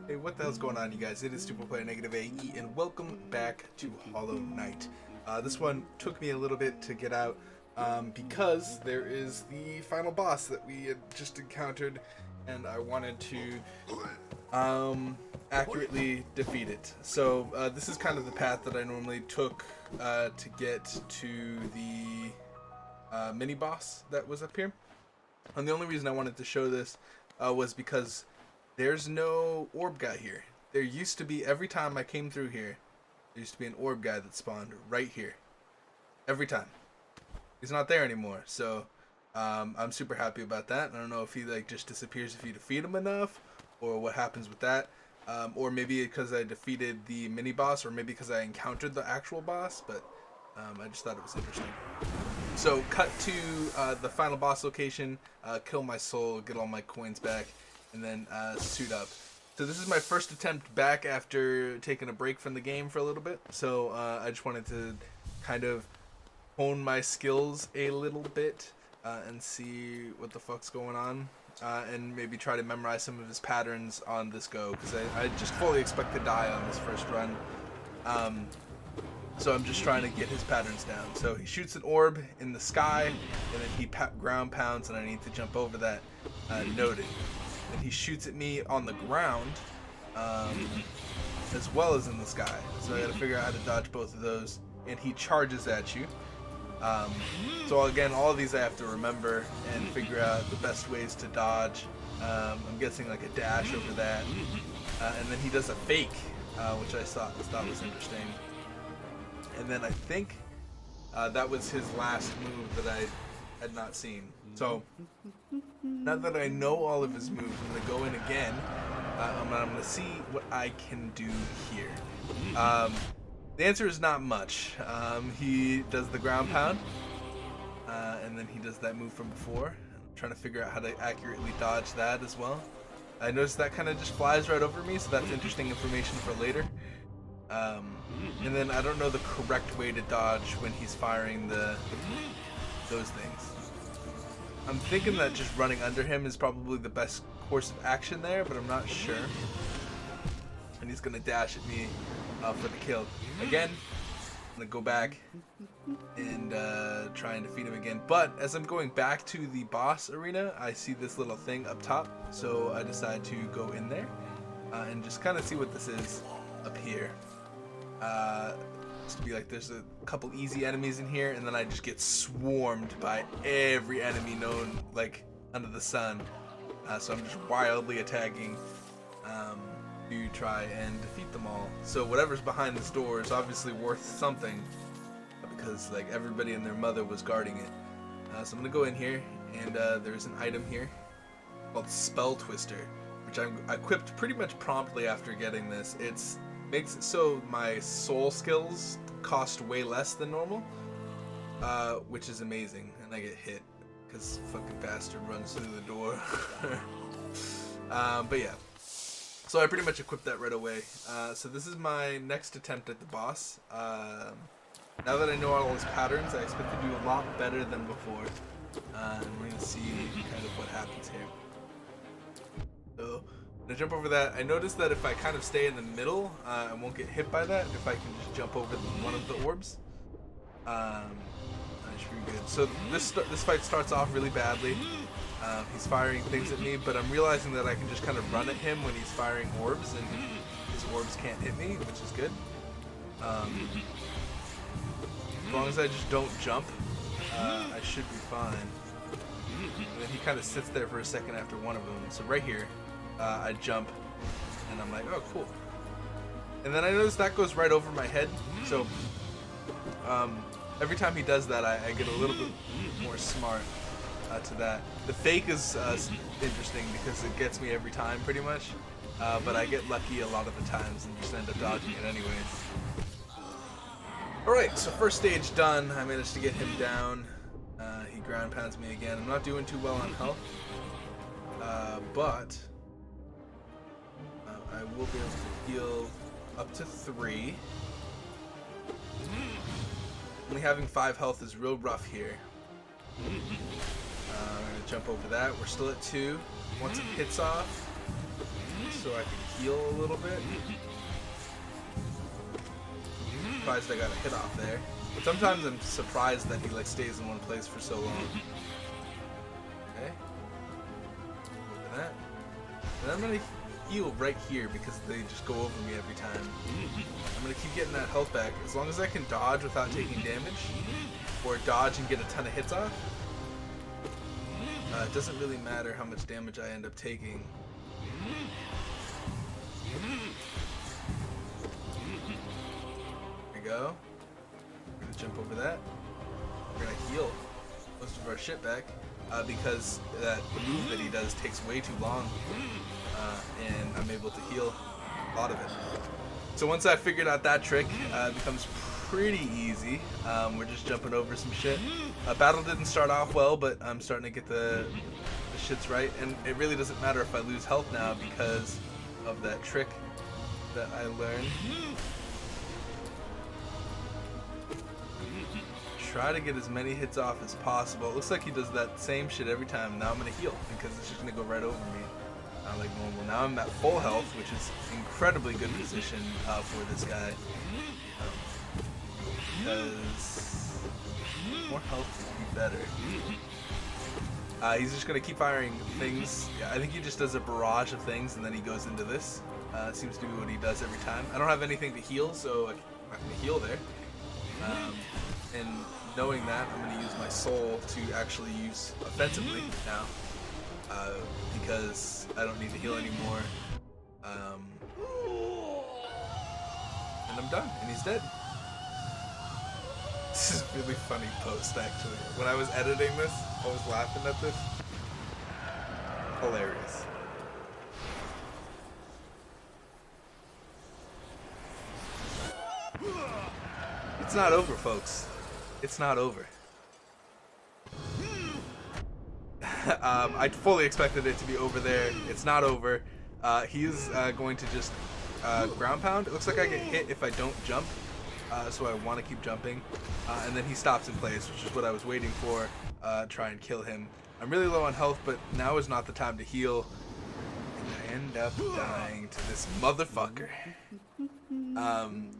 Hey, what the hell's going on, you guys? It is Superplayer NegativeAE, and welcome back to Hollow Knight. This one took me a little bit to get out because there is the final boss that we had just encountered, and I wanted to accurately defeat it. So this is kind of the path that I normally took to get to the mini boss that was up here. And the only reason I wanted to show this was because there's no orb guy here. There used to be, every time I came through here, there used to be an orb guy that spawned right here. Every time. He's not there anymore, so I'm super happy about that. I don't know if he just disappears if you defeat him enough, or what happens with that. Or maybe because I defeated the mini boss, or maybe because I encountered the actual boss, but I just thought it was interesting. So cut to the final boss location, kill my soul, get all my coins back, and then suit up. So this is my first attempt back after taking a break from the game for a little bit. So I just wanted to kind of hone my skills a little bit and see what the fuck's going on. And maybe try to memorize some of his patterns on this go, because I just fully expect to die on this first run. So I'm just trying to get his patterns down. So he shoots an orb in the sky, and then he ground pounds, and I need to jump over that. Noted. And he shoots at me on the ground, as well as in the sky. So I gotta figure out how to dodge both of those. And he charges at you. So again, all of these I have to remember and figure out the best ways to dodge. I'm guessing like a dash over that. And then he does a fake, which I thought was interesting. And then I think that was his last move that I had not seen. So now that I know all of his moves, I'm gonna go in again. I'm gonna see what I can do here. The answer is not much. He does the ground pound, and then he does that move from before. I'm trying to figure out how to accurately dodge that as well. I noticed that kind of just flies right over me, so that's interesting information for later. And then I don't know the correct way to dodge when he's firing those things. I'm thinking that just running under him is probably the best course of action there, but I'm not sure. And he's gonna dash at me for the kill. Again, I'm gonna go back and try and defeat him again. But as I'm going back to the boss arena, I see this little thing up top, so I decide to go in there and just kind of see what this is up here. Just to be like, there's a couple easy enemies in here, and then I just get swarmed by every enemy known like under the sun. So I'm just wildly attacking to try and defeat them all. So whatever's behind this door is obviously worth something, because like everybody and their mother was guarding it. So I'm gonna go in here, and there's an item here called Spell Twister, which I equipped pretty much promptly after getting this. It's makes it so my soul skills cost way less than normal, which is amazing, and I get hit because fucking bastard runs through the door. But yeah, so I pretty much equipped that right away. So this is my next attempt at the boss. Now that I know all his patterns, I expect to do a lot better than before, and we're gonna see kind of what happens here. So to jump over that, I noticed that if I kind of stay in the middle, I won't get hit by that. If I can just jump over one of the orbs, I should be good. So this fight starts off really badly. He's firing things at me, but I'm realizing that I can just kind of run at him when he's firing orbs, and his orbs can't hit me, which is good. As long as I just don't jump, I should be fine. And then he kind of sits there for a second after one of them. So right here, I jump, and I'm like, oh, cool. And then I notice that goes right over my head. So every time he does that, I get a little bit more smart to that. The fake is interesting because it gets me every time, pretty much. But I get lucky a lot of the times and just end up dodging it anyways. Alright, so first stage done. I managed to get him down. He ground pounds me again. I'm not doing too well on health. But I will be able to heal up to 3. Only having 5 health is real rough here. I'm gonna jump over that. We're still at 2. Once it hits off, so I can heal a little bit. Surprised I got a hit off there. But sometimes I'm surprised that he like stays in one place for so long. Okay. Look at that. And I'm gonna heal right here because they just go over me every time. I'm gonna keep getting that health back as long as I can dodge without taking damage, or dodge and get a ton of hits off. It doesn't really matter how much damage I end up taking. There we go. We're gonna jump over that. We're gonna heal most of our shit back because the move that he does takes way too long, and I'm able to heal a lot of it. So once I figured out that trick, it becomes pretty easy. We're just jumping over some shit. Battle didn't start off well, but I'm starting to get the shits right, and it really doesn't matter if I lose health now because of that trick that I learned. Try to get as many hits off as possible. It looks like he does that same shit every time. Now I'm gonna heal because it's just gonna go right over me. Like normal. Now I'm at full health, which is incredibly good position for this guy. Because more health would be better. He's just gonna keep firing things. Yeah, I think he just does a barrage of things and then he goes into this. Seems to be what he does every time. I don't have anything to heal, so I'm not gonna heal there. And knowing that, I'm gonna use my soul to actually use offensively now. Because I don't need to heal anymore. And I'm done, and he's dead. This is a really funny post, actually. When I was editing this, I was laughing at this. Hilarious. It's not over, folks. It's not over. I fully expected it to be over there. It's not over. He's going to just ground pound. It looks like I get hit if I don't jump, so I want to keep jumping. And then he stops in place, which is what I was waiting for. Try and kill him. I'm really low on health, but now is not the time to heal. And I end up dying to this motherfucker.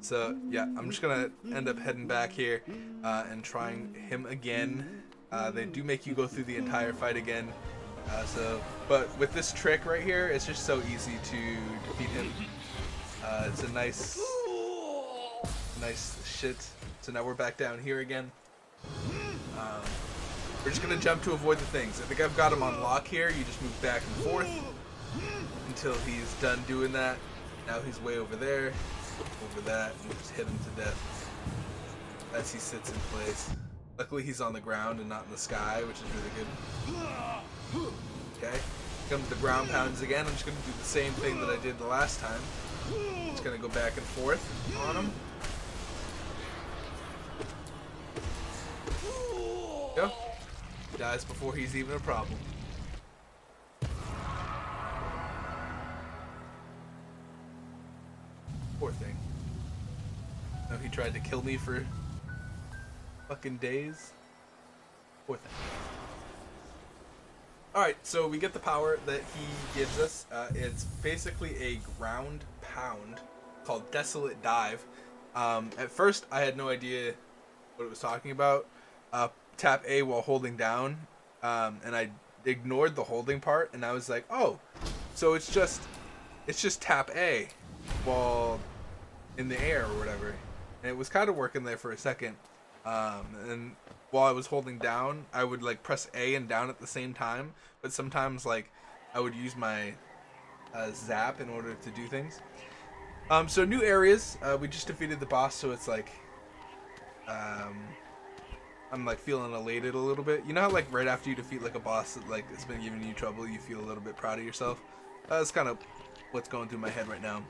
So yeah, I'm just gonna end up heading back here and trying him again. They do make you go through the entire fight again. But with this trick right here, it's just so easy to defeat him. It's a nice shit. So now we're back down here again. We're just gonna jump to avoid the things. I think I've got him on lock here. You just move back and forth until he's done doing that. Now he's way over there, over that, and we just hit him to death as he sits in place. Luckily he's on the ground and not in the sky, which is really good. Okay, comes the ground pounds again. I'm just gonna do the same thing that I did the last time. Just gonna go back and forth on him. Go. He dies before he's even a problem. Poor thing. No, he tried to kill me for fucking days. Poor thing. Alright, so we get the power that he gives us. It's basically a ground pound called Desolate Dive. At first, I had no idea what it was talking about. Tap A while holding down, and I ignored the holding part, and I was like, oh, so it's just tap A while in the air or whatever. And it was kind of working there for a second. And while I was holding down, I would like press A and down at the same time, but sometimes like I would use my zap in order to do things. So new areas. We just defeated the boss, so it's like I'm like feeling elated a little bit. You know how like right after you defeat like a boss that like it's been giving you trouble, you feel a little bit proud of yourself? That's kind of what's going through my head right now.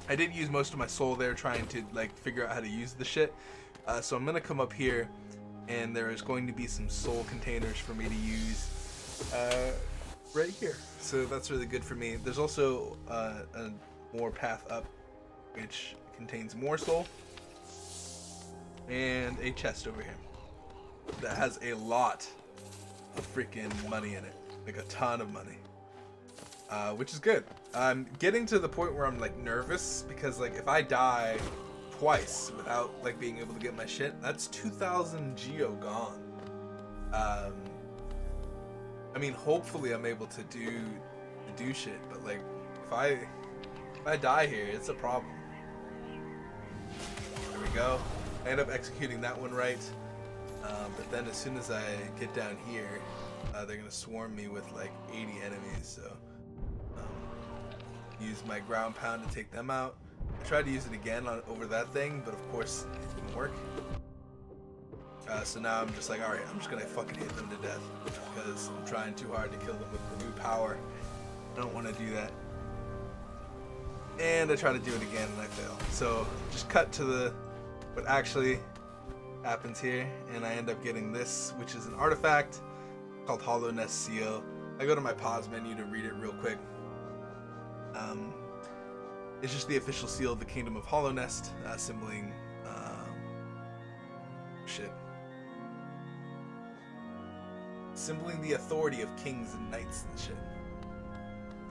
I did use most of my soul there trying to like figure out how to use the shit. So I'm gonna come up here, and there is going to be some soul containers for me to use right here. So that's really good for me. There's also a more path up, which contains more soul, and a chest over here that has a lot of freaking money in it, like a ton of money, which is good. I'm getting to the point where I'm like nervous because like if I die twice without like being able to get my shit, that's 2,000 geo gone. I mean, hopefully I'm able to do shit, but like if I die here, it's a problem. There we go. I end up executing that one right, but then as soon as I get down here, they're gonna swarm me with like 80 enemies. So use my ground pound to take them out. I tried to use it again over that thing, but of course it didn't work. So now I'm just like, alright, I'm just gonna fucking hit them to death because I'm trying too hard to kill them with the new power. I don't want to do that. And I try to do it again and I fail. So just cut to what actually happens here, and I end up getting this, which is an artifact called Hollow Nest Seal. I go to my pause menu to read it real quick. It's just the official seal of the Kingdom of Hollow Nest, symboling symboling the authority of kings and knights and shit.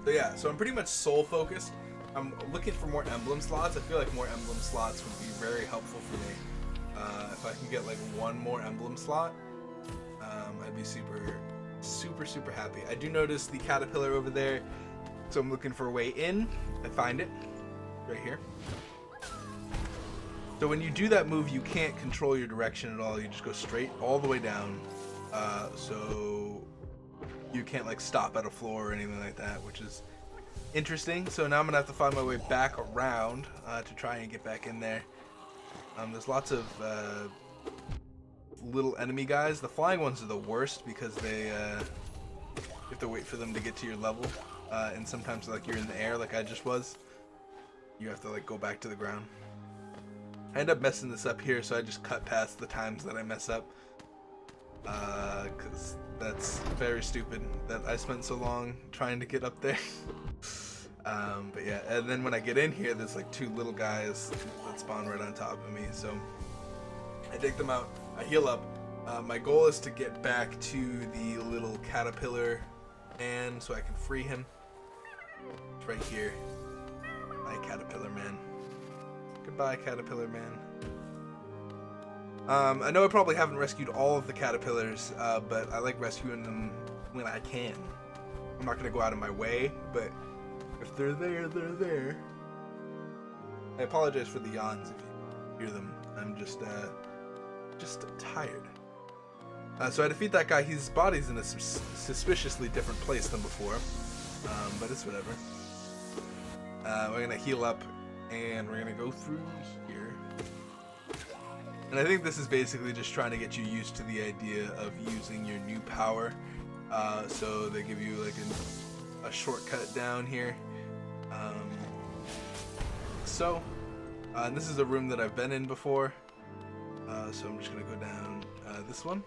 So yeah, so I'm pretty much soul focused. I'm looking for more emblem slots. I feel like more emblem slots would be very helpful for me. If I can get like one more emblem slot, I'd be super happy. I do notice the caterpillar over there, so I'm looking for a way in. I find it right here. So when you do that move, you can't control your direction at all. You just go straight all the way down. So you can't like stop at a floor or anything like that, which is interesting. So now I'm gonna have to find my way back around to try and get back in there. There's lots of little enemy guys. The flying ones are the worst because they you have to wait for them to get to your level, and sometimes like you're in the air like I just was, you have to like go back to the ground. I end up messing this up here, so I just cut past the times that I mess up, because that's very stupid that I spent so long trying to get up there. But yeah, and then when I get in here, there's like two little guys that spawn right on top of me, so I take them out, I heal up. My goal is to get back to the little caterpillar man so I can free him. It's right here. Bye, caterpillar man. Goodbye, caterpillar man. I know I probably haven't rescued all of the caterpillars, but I like rescuing them when I can. I'm not gonna go out of my way, but if they're there, they're there. I apologize for the yawns if you hear them. I'm just tired. So I defeat that guy. His body's in a suspiciously different place than before, but it's whatever. We're gonna heal up, and we're gonna go through here. And I think this is basically just trying to get you used to the idea of using your new power. So they give you like a shortcut down here. And this is a room that I've been in before. So I'm just gonna go down this one.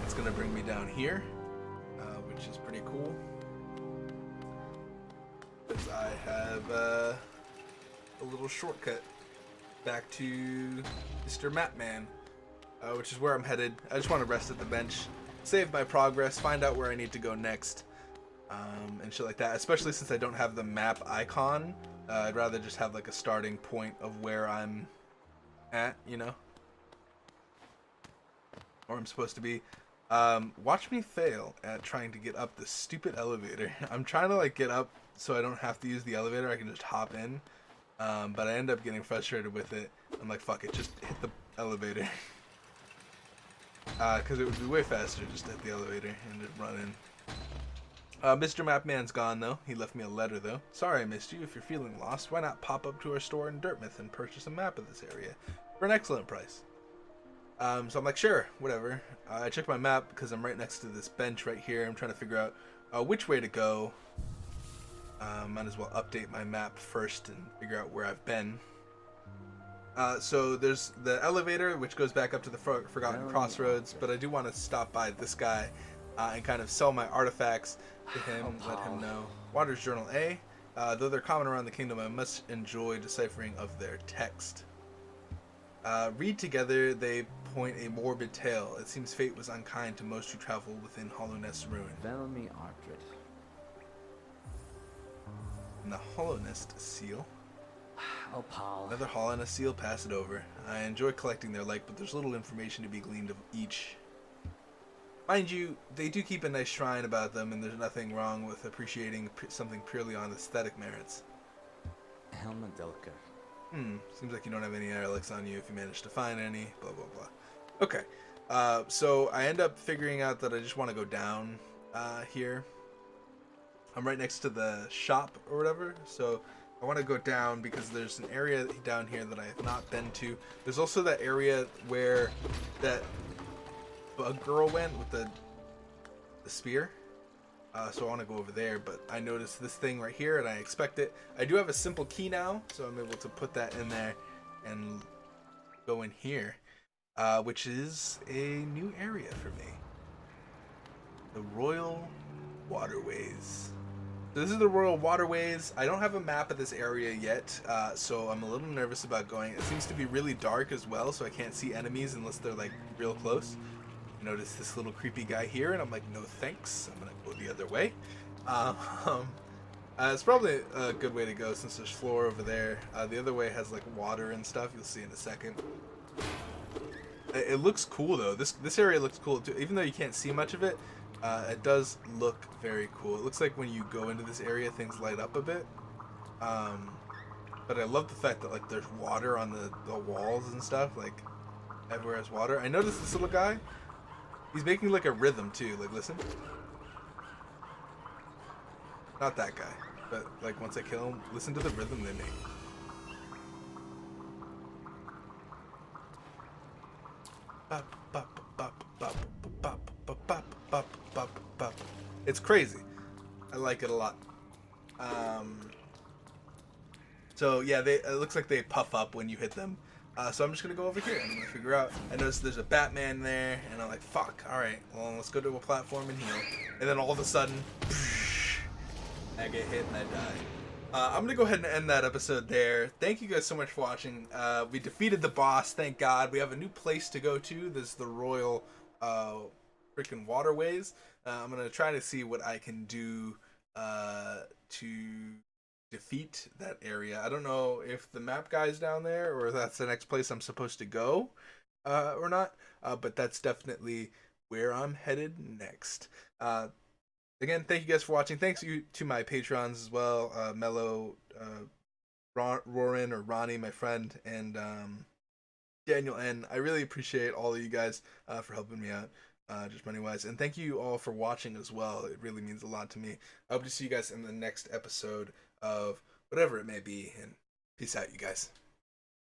It's gonna bring me down here, which is pretty cool. Because I have a little shortcut back to Mr. Mapman, which is where I'm headed. I just want to rest at the bench, save my progress, find out where I need to go next, and shit like that. Especially since I don't have the map icon, I'd rather just have like a starting point of where I'm at, you know, or I'm supposed to be. Watch me fail at trying to get up this stupid elevator. I'm trying to like get up so I don't have to use the elevator. I can just hop in. But I end up getting frustrated with it. I'm like, fuck it, just hit the elevator. Because it would be way faster just to hit the elevator and just run in. Mr. Mapman's gone though. He left me a letter though. Sorry I missed you. If you're feeling lost, why not pop up to our store in Dirtmouth and purchase a map of this area for an excellent price. So I'm like, sure, whatever. I check my map because I'm right next to this bench right here. I'm trying to figure out which way to go. Might as well update my map first and figure out where I've been. So there's the elevator, which goes back up to the Forgotten Crossroads, but I do want to stop by this guy and kind of sell my artifacts to him, let him know. Wanderer's Journal A. Though they're common around the kingdom, I must enjoy deciphering of their text. Read together, they point a morbid tale. It seems fate was unkind to most who travel within Hollow Nest's ruin. Bellamy Artred. And the Hollow Nest seal. Oh, pal. Another Hollow Nest seal, pass it over. I enjoy collecting their like, but there's little information to be gleaned of each. Mind you, they do keep a nice shrine about them, and there's nothing wrong with appreciating something purely on aesthetic merits. Helma Delka. Seems like you don't have any relics on you if you manage to find any, blah, blah, blah. Okay, so I end up figuring out that I just want to go down here. I'm right next to the shop or whatever, so I want to go down because there's an area down here that I have not been to. There's also that area where that bug girl went with the spear. So I want to go over there, but I noticed this thing right here and I expect it. I do have a simple key now, so I'm able to put that in there and go in here, which is a new area for me. The Royal Waterways. So this is the Royal Waterways. I don't have a map of this area yet, so I'm a little nervous about going. It seems to be really dark as well, so I can't see enemies unless they're like real close. I notice this little creepy guy here, and I'm like, no thanks. I'm gonna go the other way. It's probably a good way to go since there's floor over there. The other way has like water and stuff. You'll see in a second. It looks cool though. This area looks cool too, even though you can't see much of it. It does look very cool. It looks like when you go into this area, things light up a bit. But I love the fact that like there's water on the walls and stuff. Like everywhere has water. I noticed this little guy. He's making like a rhythm too. Like listen. Not that guy, but like once I kill him, listen to the rhythm they make. Bop, bop, bop, bop, bop, bop, bop, bop, bop, bop. It's crazy. I like it a lot. So yeah, it looks like they puff up when you hit them. So I'm just gonna go over here and I'm gonna figure out. I noticed there's a Batman there, and I'm like, fuck. All right, well let's go to a platform and heal. And then all of a sudden, I get hit and I die. I'm gonna go ahead and end that episode there. Thank you guys so much for watching. We defeated the boss, thank God. We have a new place to go to. This is the Royal freaking Waterways. I'm gonna try to see what I can do to defeat that area. I don't know if the map guy's down there or if that's the next place I'm supposed to go or not, but that's definitely where I'm headed next. Again, thank you guys for watching. Thanks to my patrons as well, Mello, Rorin or Ronnie, my friend, and Daniel N. I really appreciate all of you guys for helping me out, just money-wise. And thank you all for watching as well. It really means a lot to me. I hope to see you guys in the next episode of whatever it may be. And peace out, you guys.